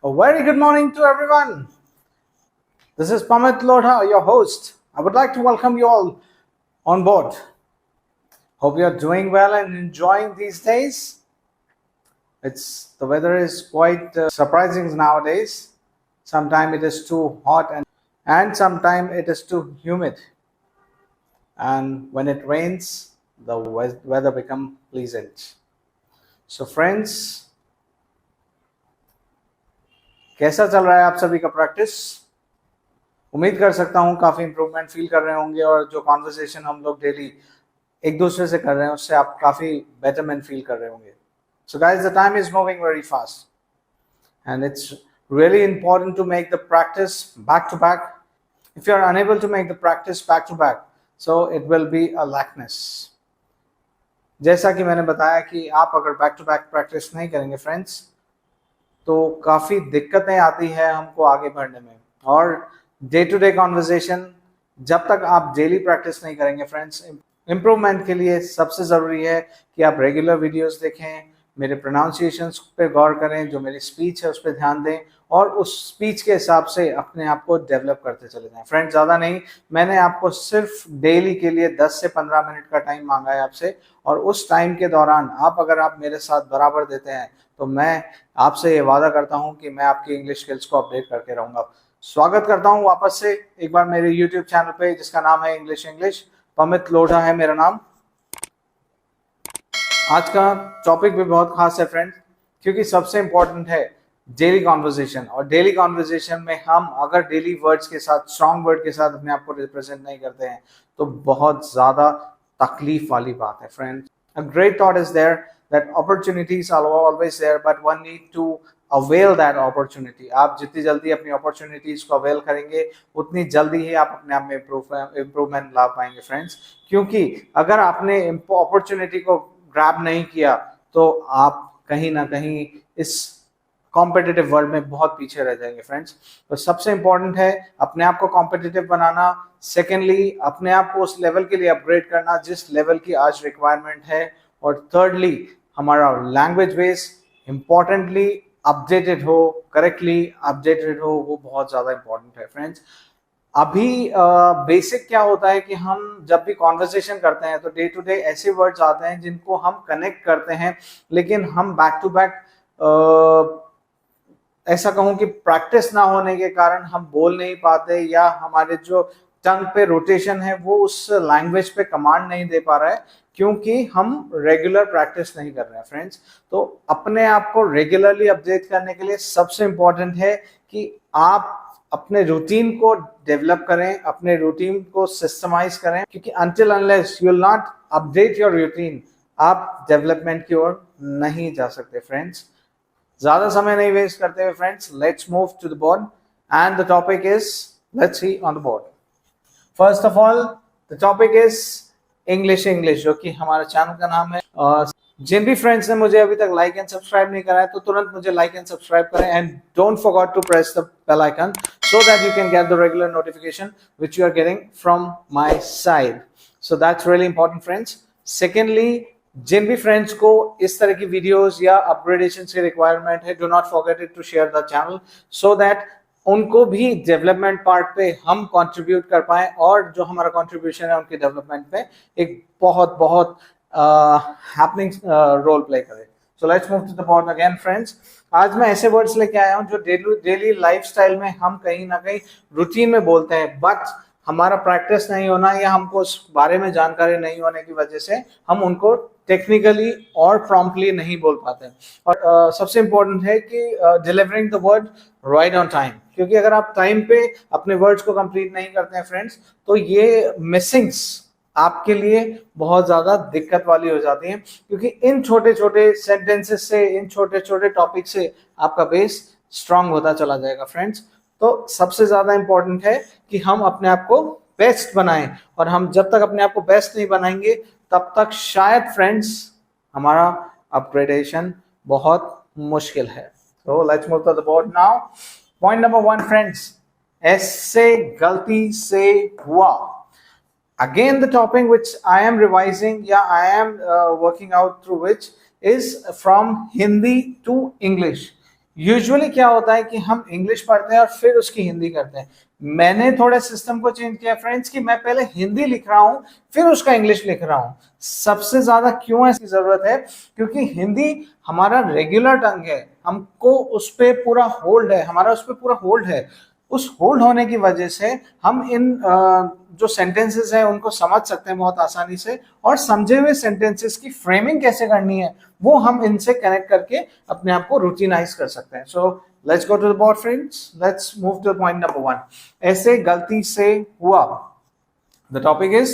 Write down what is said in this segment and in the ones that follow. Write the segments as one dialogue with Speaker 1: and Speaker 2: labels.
Speaker 1: A very good morning to everyone. This is Pamit Lodha, your host. I would like to welcome you all on board. Hope you are doing well and enjoying these days. The weather is quite surprising nowadays. Sometimes it is too hot and sometimes it is too humid. And when it rains, the weather becomes pleasant. So friends, कैसा चल रहा है आप सभी का practice? उम्मीद कर सकता हूँ काफ़ी इम्प्रूवमेंट फील कर रहे होंगे और जो कॉन्वर्सेशन हम लोग डेली एक दूसरे से कर रहे हैं उससे आप काफ़ी बेटरमेंट फील कर रहे होंगे. So guys, the time is moving very fast and it's really important to make the practice back to back. If you are unable to make the practice back to back, so it will be a lackness. जैसा कि मैंने बताया कि आप अगर back to back practice नहीं करेंगे friends तो काफ़ी दिक्कतें आती है हमको आगे बढ़ने में. और डे टू डे कॉन्वर्सेशन जब तक आप डेली प्रैक्टिस नहीं करेंगे फ्रेंड्स, इम्प्रूवमेंट के लिए सबसे ज़रूरी है कि आप रेगुलर वीडियोस देखें, मेरे प्रोनाउंसिएशंस पे गौर करें, जो मेरी स्पीच है उस पर ध्यान दें और उस स्पीच के हिसाब से अपने आप को डेवलप करते चले जाएं. फ्रेंड्स, ज़्यादा नहीं, मैंने आपको सिर्फ डेली के लिए 10 से 15 मिनट का टाइम मांगा है आपसे और उस टाइम के दौरान अगर आप मेरे साथ बराबर देते हैं तो मैं आपसे ये वादा करता हूँ कि मैं आपकी इंग्लिश स्किल्स को अपडेट करके रहूँगा. स्वागत करता हूँ वापस से एक बार मेरे यूट्यूब चैनल पे जिसका नाम है इंग्लिश. पमित लोढ़ा है मेरा नाम. आज का टॉपिक भी बहुत खास है फ्रेंड्स, क्योंकि सबसे इम्पोर्टेंट है डेली कॉन्वर्जेशन. और डेली कॉन्वर्जेशन में हम अगर डेली वर्ड्स के साथ, स्ट्रॉन्ग वर्ड के साथ अपने आप को रिप्रेजेंट नहीं करते हैं तो बहुत ज़्यादा तकलीफ वाली बात है friends. A great thought is there that opportunities are always there, but one need to avail that opportunity. आप जितनी जल्दी अपनी opportunities को avail करेंगे उतनी जल्दी ही आप अपने आप में improvement ला पाएंगे फ्रेंड्स. क्योंकि अगर आपने opportunity को grab नहीं किया तो आप कहीं ना कहीं इस कॉम्पिटिटिव वर्ल्ड में बहुत पीछे रह जाएंगे फ्रेंड्स. तो सबसे इंपॉर्टेंट है अपने आप को कॉम्पिटिटिव बनाना. सेकेंडली, अपने आप को उस लेवल के लिए अपग्रेड करना जिस लेवल की आज रिक्वायरमेंट है. और थर्डली, हमारा लैंग्वेज बेस इंपॉर्टेंटली अपडेटेड हो, करेक्टली अपडेटेड हो, वो बहुत ज़्यादा इंपॉर्टेंट है फ्रेंड्स. अभी बेसिक क्या होता है कि हम जब भी कॉन्वर्सेशन करते हैं तो डे टू डे ऐसे वर्ड्स आते हैं जिनको हम कनेक्ट करते हैं, लेकिन हम बैक टू बैक ऐसा कहूँ कि प्रैक्टिस ना होने के कारण हम बोल नहीं पाते या हमारे जो टंग पे रोटेशन है वो उस लैंग्वेज पे कमांड नहीं दे पा रहा है क्योंकि हम रेगुलर प्रैक्टिस नहीं कर रहे हैं फ्रेंड्स. तो अपने आप को रेगुलरली अपडेट करने के लिए सबसे इम्पोर्टेंट है कि आप अपने रूटीन को डेवलप करें, अपने रूटीन को सिस्टमाइज करें, क्योंकि until unless you will not update your routine आप डेवलपमेंट की ओर नहीं जा सकते फ्रेंड्स. ज़्यादा समय नहीं वेस्ट करते हुए friends, let's move to the board and the topic is, let's see on the board. First of all the topic is English, जो कि हमारे चैनल का नाम है. जिन भी फ्रेंड्स ने मुझे अभी तक लाइक एंड सब्सक्राइब नहीं करा है तो तुरंत मुझे लाइक एंड सब्सक्राइब करें and don't forget to press the bell icon so that you can get the regular notification which you are getting from my side. So that's really important friends. Secondly, जिन भी friends को इस तरह की videos या upgradation की requirement है, do not forget to share the channel so that उनको भी डेवलपमेंट पार्ट पे हम कंट्रीब्यूट कर पाए और जो हमारा कंट्रीब्यूशन है उनके डेवलपमेंट पे एक बहुत बहुत हैपनिंग रोल प्ले करे. So let's move to the board again friends. आज मैं ऐसे वर्ड्स लेके आया हूँ जो डेली लाइफस्टाइल में हम कहीं ना कहीं रूटीन में बोलते हैं, बट हमारा प्रैक्टिस नहीं होना या हमको उस बारे में जानकारी नहीं होने की वजह से हम उनको टेक्निकली और प्रॉम्प्टली नहीं बोल पाते. और सबसे इम्पोर्टेंट है कि delivering the word right on time, क्योंकि अगर आप टाइम पे अपने वर्ड्स को कंप्लीट नहीं करते हैं फ्रेंड्स तो ये मिसिंग्स आपके लिए बहुत ज़्यादा दिक्कत वाली हो जाती हैं, क्योंकि इन छोटे छोटे सेंटेंसेस से, इन छोटे छोटे टॉपिक से आपका बेस स्ट्रांग होता चला जाएगा फ्रेंड्स. तो सबसे ज़्यादा इम्पोर्टेंट है कि हम अपने आप को बेस्ट बनाएं और हम जब तक अपने आप को बेस्ट नहीं बनाएंगे तब तक शायद फ्रेंड्स हमारा अपग्रेडेशन बहुत मुश्किल है. तो let's move to the board now. Point number 1 friends, ऐसे गलती से हुआ. Again, the topic which I am revising, I am working out through which is from Hindi to English. Usually क्या होता है कि हम इंग्लिश पढ़ते हैं और फिर उसकी हिंदी करते हैं। मैंने थोड़ा सिस्टम को चेंज किया फ्रेंड्स कि मैं पहले हिंदी लिख रहा हूं फिर उसका इंग्लिश लिख रहा हूं। सबसे ज्यादा क्यों ऐसी जरूरत है? क्योंकि हिंदी हमारा रेगुलर टंग है, हमको उस पर पूरा होल्ड है, हमारा उस पर पूरा होल्ड है। उस होल्ड होने की वजह से हम इन जो सेंटेंसेस हैं उनको समझ सकते हैं बहुत आसानी से, और समझे हुए सेंटेंसेस की फ्रेमिंग कैसे करनी है वो हम इनसे कनेक्ट करके अपने आप को रूटीनाइज कर सकते हैं। So let's go to the board friends, let's move to point number 1। ऐसे गलती से हुआ। The topic is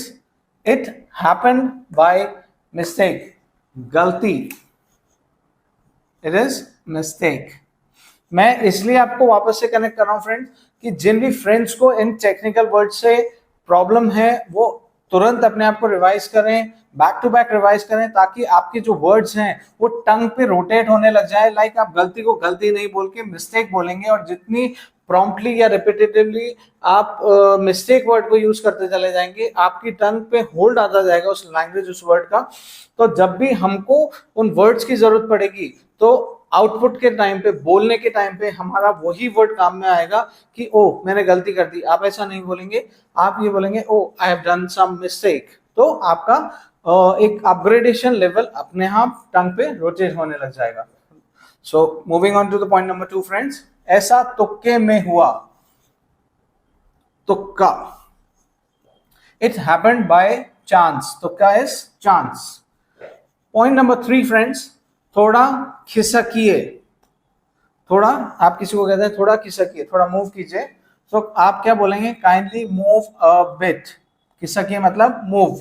Speaker 1: it happened by mistake. गलती, इट इज मिस्टेक। मैं इसलिए आपको वापस से कनेक्ट कर रहा हूं फ्रेंड कि जिन भी फ्रेंड्स को इन टेक्निकल वर्ड से प्रॉब्लम है वो तुरंत अपने आप को रिवाइज करें, बैक टू बैक रिवाइज करें, ताकि आपके जो वर्ड्स हैं वो टंग पे रोटेट होने लग जाए। लाइक आप गलती को गलती नहीं बोल के मिस्टेक बोलेंगे, और जितनी प्रॉम्प्टली या रिपीटेटिवली आप मिस्टेक वर्ड को यूज करते चले जाएंगे, आपकी टंग पे होल्ड आता जाएगा उस लैंग्वेज, उस वर्ड का। तो जब भी हमको उन वर्ड्स की जरूरत पड़ेगी तो आउटपुट के टाइम पे, बोलने के टाइम पे हमारा वही वर्ड काम में आएगा कि ओ मैंने गलती कर दी। आप ऐसा नहीं बोलेंगे, आप ये बोलेंगे oh I have done some mistake. तो आपका एक अपग्रेडेशन लेवल अपने आप टंग पे रोटेट होने लग जाएगा। So moving on to the point number 2 friends, ऐसा तुक्के में हुआ। तुक्का, इट हैपेंड बाय चांस। तुक्का is chance. Point number 3 friends, थोड़ा खिसकिए। थोड़ा, आप किसी को कहते हैं थोड़ा खिसकिए, थोड़ा मूव कीजिए, तो आप क्या बोलेंगे? Kindly move a bit. खिसकिए मतलब मूव,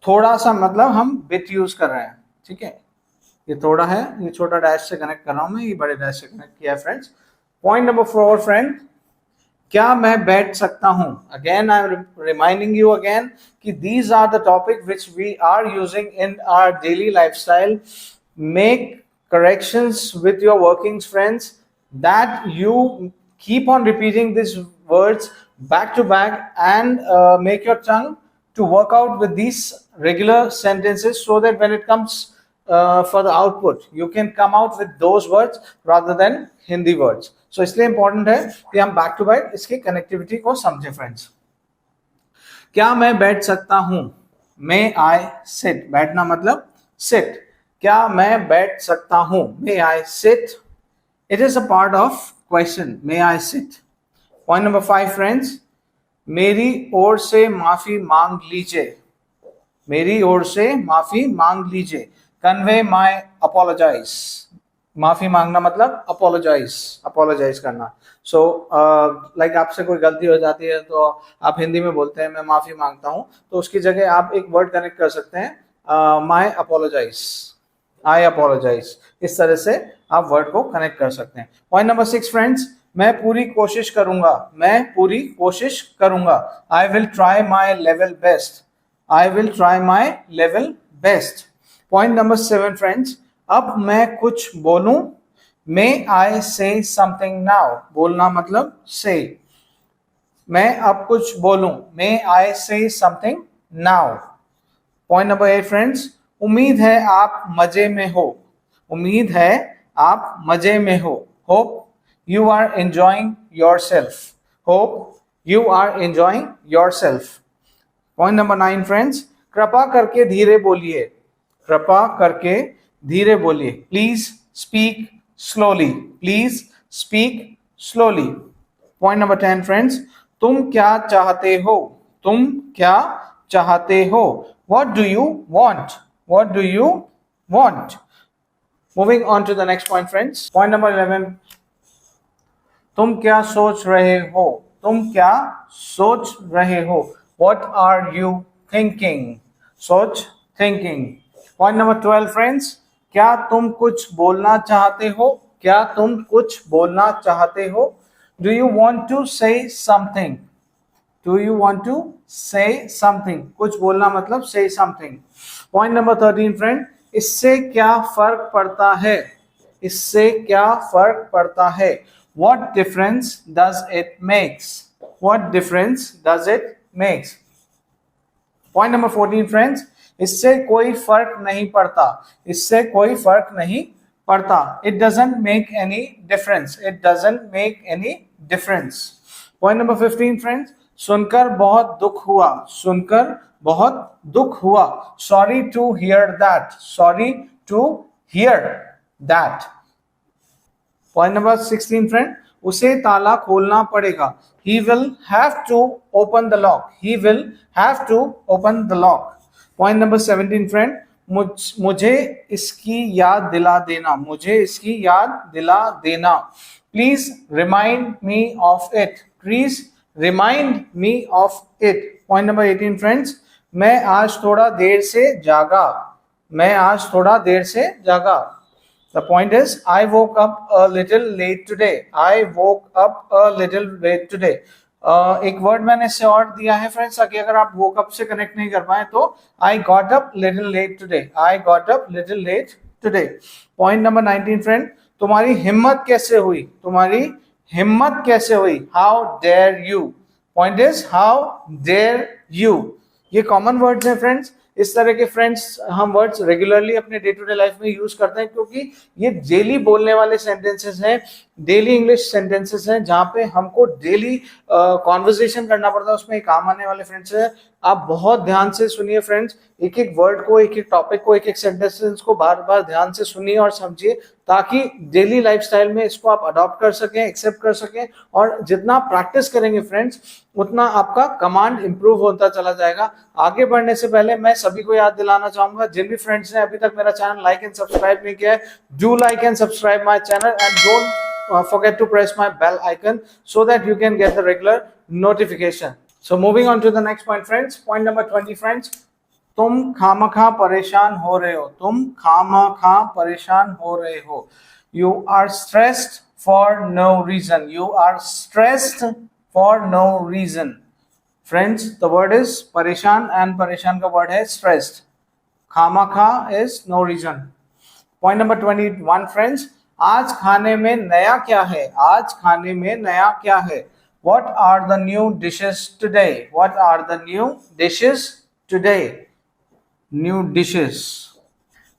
Speaker 1: थोड़ा सा मतलब हम बिट यूज कर रहे हैं, ठीक है। ये थोड़ा है, ये छोटा डैश से कनेक्ट कर रहा हूं मैं, ये बड़े डैश से कनेक्ट किया है फ्रेंड्स। पॉइंट नंबर 4 फ्रेंड, क्या मैं बैठ सकता हूं? Again I am reminding you again कि these are the topic which we are using in our daily lifestyle. Make corrections with your workings friends, that you keep on repeating these words back to back, and make your tongue to work out with these regular sentences, so that when it comes for the output you can come out with those words rather than Hindi words. So इसलिए important है कि हम back to back इसकी connectivity को समझें friends. क्या मैं बैठ सकता हूं? May I sit? बैठना मतलब sit। क्या मैं बैठ सकता हूं? May I sit? It is a part of question. May I sit? Point number 5 friends, मेरी ओर से माफी मांग लीजिए। मेरी ओर से माफी मांग लीजिए। Convey my apologize. माफी मांगना मतलब अपोलोजाइज, अपोलोजाइज करना। सो लाइक आपसे कोई गलती हो जाती है तो आप हिंदी में बोलते हैं मैं माफी मांगता हूं, तो उसकी जगह आप एक वर्ड कनेक्ट कर सकते हैं, माई अपोलोजाइज, आई अपोलोजाइज। इस तरह से आप वर्ड को कनेक्ट कर सकते हैं। पॉइंट नंबर 6 फ्रेंड्स, मैं पूरी कोशिश करूंगा। मैं पूरी कोशिश करूंगा। I will try my level best. I will try my level best. Point number 7 friends, अब मैं कुछ बोलूं। May I say something now. बोलना मतलब से। मैं अब कुछ बोलूं। May I say something now. Point number 8 friends, उम्मीद है आप मजे में हो। उम्मीद है आप मजे में हो। Hope you are enjoying yourself. Hope you are enjoying yourself. Point number 9 friends, कृपा करके धीरे बोलिए। कृपा करके धीरे बोलिए। Please speak slowly. Please speak slowly. Point number 10 friends, तुम क्या चाहते हो? तुम क्या चाहते हो? What do you want? What do you want? Moving on to the next point friends. Point number 11. तुम क्या सोच रहे हो? तुम क्या सोच रहे हो? What are you thinking? सोच, thinking. Point number 12 friends. क्या तुम कुछ बोलना चाहते हो? क्या तुम कुछ बोलना चाहते हो? Do you want to say something? Do you want to say something? कुछ बोलना मतलब say something. Point number 13 friend, इससे क्या फर्क पड़ता है? इससे क्या फर्क पड़ता है? What difference does it makes? What difference does it makes? Point number 14 friends, इससे कोई फर्क नहीं पड़ता। इससे कोई फर्क नहीं पड़ता. It doesn't make any difference. It doesn't make any difference. Point number 15 friends. सुनकर बहुत दुख हुआ. सुनकर बहुत दुख हुआ. Sorry to hear that. Sorry to hear that. Point number 16 friend. उसे ताला खोलना पड़ेगा. He will have to open the lock. He will have to open the lock. Point number 17 friend. मुझे इसकी याद दिला देना. मुझे इसकी याद दिला देना. Please remind me of it. Please remind me of it. Point number 18 friends. मैं आज थोड़ा देर से जागा. मैं आज थोड़ा देर से जागा. The point is, I woke up a little late today. I woke up a little late today. एक वर्ड मैंने इससे और दिया है फ्रेंड्स, ताकि अगर आप woke up से कनेक्ट नहीं कर पाए तो I got up little late today. I got up little late today. Point number 19 friend. तुम्हारी हिम्मत कैसे हुई? तुम्हारी हिम्मत कैसे हुई? How dare you? Point is, how dare you? ये कॉमन वर्ड्स हैं फ्रेंड्स. इस तरह के फ्रेंड्स हम वर्ड्स रेगुलरली अपने डे टू डे लाइफ में यूज करते हैं, क्योंकि ये डेली बोलने वाले सेंटेंसेस हैं, डेली इंग्लिश सेंटेंसेस हैं, जहां पे हमको डेली कॉन्वर्सेशन करना पड़ता है. उसमें काम आने वाले फ्रेंड्स हैं. आप बहुत ध्यान से सुनिए फ्रेंड्स. एक एक वर्ड को, एक एक टॉपिक को, एक एक सेंटेंसेस को बार बार ध्यान से सुनिए और समझिए, ताकि डेली लाइफस्टाइल में इसको आप अडॉप्ट कर सकें, एक्सेप्ट कर सकें. और जितना प्रैक्टिस करेंगे फ्रेंड्स, उतना आपका कमांड इंप्रूव होता चला जाएगा. आगे बढ़ने से पहले मैं सभी को याद दिलाना चाहूंगा, जिन भी फ्रेंड्स ने अभी तक मेरा चैनल लाइक एंड सब्सक्राइब नहीं किया है, do like and subscribe my channel and don't forget to press my bell icon so that you can get the regular notification. So moving on to the next point friends. Point number 20 friends. तुम खामखा परेशान हो रहे हो. तुम खामखा परेशान हो रहे हो. You are stressed for no reason. You are stressed for no reason. Friends, the word is परेशान and परेशान का word है stressed. खामखा is no reason. Point number 21 friends. आज खाने में नया क्या है? आज खाने में नया क्या है? What are the new dishes today? What are the new dishes today? New dishes.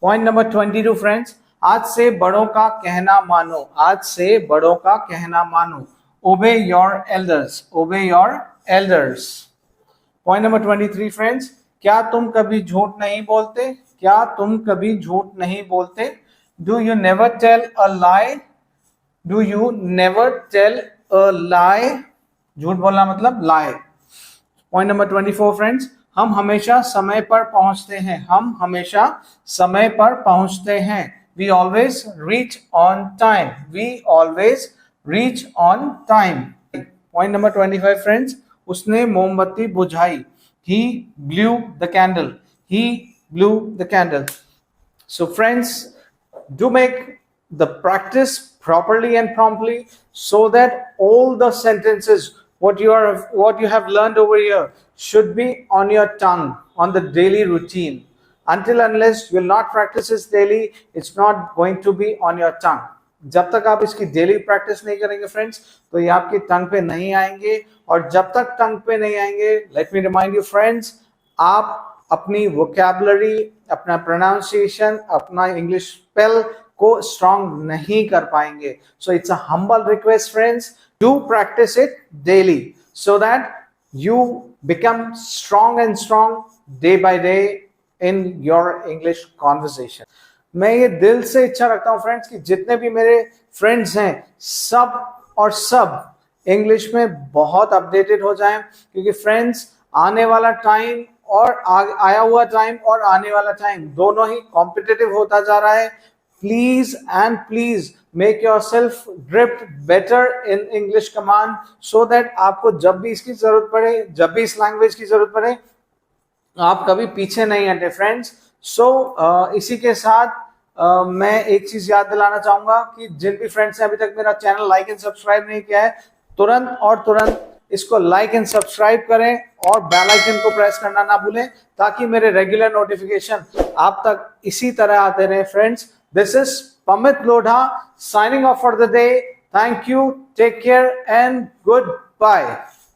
Speaker 1: Point number 22 friends. आज से बड़ों का कहना मानो. आज से बड़ों का कहना मानो. Obey your elders. Obey your elders. Point number 23 friends. क्या तुम कभी झूठ नहीं बोलते? क्या तुम कभी झूठ नहीं बोलते? Do you never tell a lie? Do you never tell a lie? झूठ बोलना मतलब lie. Point number 24 friends. हम हमेशा समय पर पहुंचते हैं. हम हमेशा समय पर पहुंचते हैं. We always reach on time. We always reach on time. Point number 25 friends. उसने मोमबत्ती बुझाई. He blew the candle. He blew the candle. So friends, do make the practice properly and promptly, so that all the sentences what you have learned over here should be on your tongue, on the daily routine. Until unless you will not practice this daily, it's not going to be on your tongue. जब तक आप इसकी daily practice नहीं करेंगे friends, तो ये आपकी टंग पे नहीं आएंगे. और जब तक टंग पे नहीं आएंगे, let me remind you friends, आप अपनी वोकैबुलरी, अपना प्रोनाउंसिएशन, अपना इंग्लिश स्पेल को स्ट्रॉन्ग नहीं कर पाएंगे. So it's a humble request friends, do practice it daily so that you become strong and strong day by day in your English conversation. मैं ये दिल से इच्छा रखता हूँ फ्रेंड्स कि जितने भी मेरे फ्रेंड्स हैं सब इंग्लिश में बहुत अपडेटेड हो जाएं, क्योंकि फ्रेंड्स आने वाला टाइम और आया हुआ टाइम और आने वाला टाइम दोनों ही कॉम्पिटिटिव होता जा रहा है. Please and please make yourself gripped better in English command, so that आपको जब भी इसकी जरूरत पड़े, जब भी इस लैंग्वेज की जरूरत पड़े, आप कभी पीछे नहीं हटे फ्रेंड्स. सो इसी के साथ मैं एक चीज याद दिलाना चाहूंगा कि जिन भी फ्रेंड्स ने अभी तक मेरा चैनल लाइक एंड सब्सक्राइब नहीं किया है, तुरंत इसको लाइक एंड सब्सक्राइब करें और बेल आइकन को प्रेस करना ना भूलें, ताकि मेरे रेगुलर नोटिफिकेशन आप तक इसी तरह आते रहे friends. This is Pamit Lodha signing off for the day. Thank you, take care and goodbye.